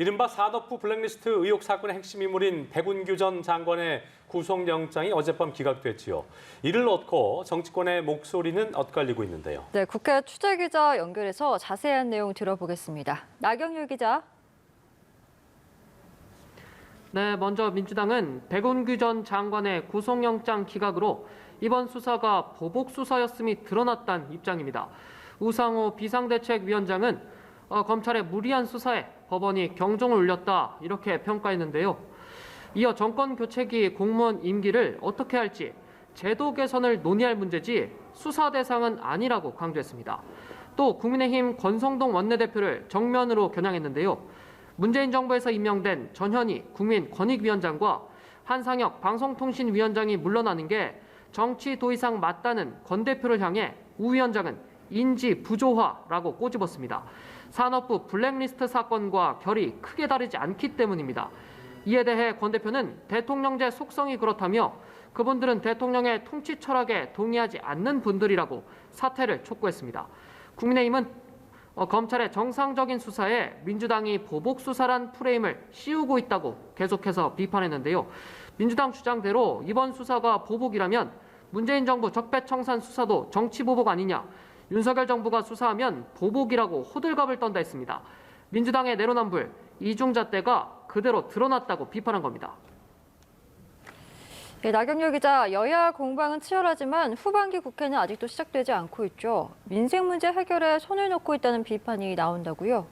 이른바 산업부 블랙리스트 의혹 사건의 핵심 인물인 백운규 전 장관의 구속영장이 어젯밤 기각됐지요. 이를 놓고 정치권의 목소리는 엇갈리고 있는데요. 네, 국회 취재기자 연결해서 자세한 내용 들어보겠습니다. 나경유 기자. 네, 먼저 민주당은 백운규 전 장관의 구속영장 기각으로 이번 수사가 보복 수사였음이 드러났다는 입장입니다. 우상호 비상대책위원장은 검찰의 무리한 수사에 법원이 경종을 울렸다 이렇게 평가했는데요. 이어 정권 교체기 공무원 임기를 어떻게 할지 제도 개선을 논의할 문제지 수사 대상은 아니라고 강조했습니다. 또 국민의힘 권성동 원내대표를 정면으로 겨냥했는데요. 문재인 정부에서 임명된 전현희 국민권익위원장과 한상혁 방송통신위원장이 물러나는 게 정치 도의상 맞다는 권 대표를 향해 우 위원장은 인지 부조화라고 꼬집었습니다. 산업부 블랙리스트 사건과 결이 크게 다르지 않기 때문입니다. 이에 대해 권 대표는 대통령제 속성이 그렇다며 그분들은 대통령의 통치 철학에 동의하지 않는 분들이라고 사퇴를 촉구했습니다. 국민의힘은 검찰의 정상적인 수사에 민주당이 보복 수사란 프레임을 씌우고 있다고 계속해서 비판했는데요. 민주당 주장대로 이번 수사가 보복이라면 문재인 정부 적폐청산 수사도 정치 보복 아니냐, 윤석열 정부가 수사하면 보복이라고 호들갑을 떤다 했습니다. 민주당의 내로남불, 이중잣대가 그대로 드러났다고 비판한 겁니다. 네, 나경유 기자, 여야 공방은 치열하지만 후반기 국회는 아직도 시작되지 않고 있죠. 민생 문제 해결에 손을 놓고 있다는 비판이 나온다고요?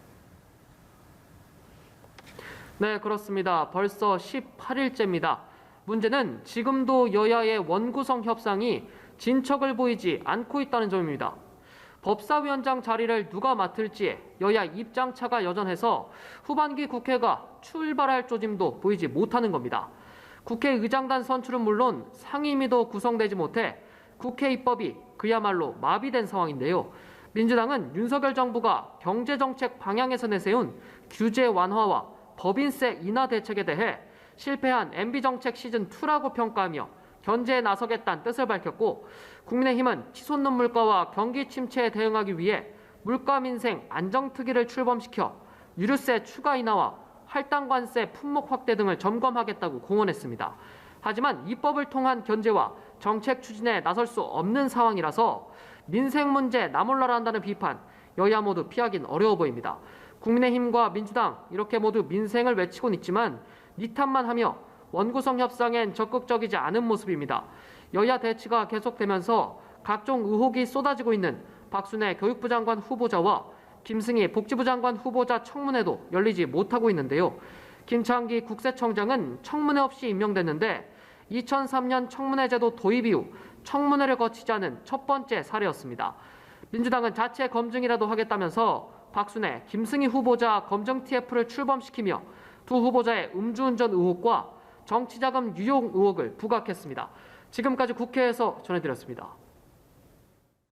네, 그렇습니다. 벌써 18일째입니다. 문제는 지금도 여야의 원구성 협상이 진척을 보이지 않고 있다는 점입니다. 법사위원장 자리를 누가 맡을지 여야 입장차가 여전해서 후반기 국회가 출발할 조짐도 보이지 못하는 겁니다. 국회의장단 선출은 물론 상임위도 구성되지 못해 국회 입법이 그야말로 마비된 상황인데요. 민주당은 윤석열 정부가 경제정책 방향에서 내세운 규제 완화와 법인세 인하 대책에 대해 실패한 MB정책 시즌2라고 평가하며 견제에 나서겠다는 뜻을 밝혔고, 국민의힘은 치솟는 물가와 경기 침체에 대응하기 위해 물가 민생 안정특위를 출범시켜 유류세 추가 인하와 할당관세 품목 확대 등을 점검하겠다고 공언했습니다. 하지만 입법을 통한 견제와 정책 추진에 나설 수 없는 상황이라서 민생 문제 나몰라라 한다는 비판, 여야 모두 피하긴 어려워 보입니다. 국민의힘과 민주당 이렇게 모두 민생을 외치곤 있지만 니탄만 하며 원구성 협상엔 적극적이지 않은 모습입니다. 여야 대치가 계속되면서 각종 의혹이 쏟아지고 있는 박순애 교육부 장관 후보자와 김승희 복지부 장관 후보자 청문회도 열리지 못하고 있는데요. 김창기 국세청장은 청문회 없이 임명됐는데 2003년 청문회제도 도입 이후 청문회를 거치지 않은 첫 번째 사례였습니다. 민주당은 자체 검증이라도 하겠다면서 박순애, 김승희 후보자 검증 TF를 출범시키며 두 후보자의 음주운전 의혹과 정치자금 유용 의혹을 부각했습니다. 지금까지 국회에서 전해드렸습니다.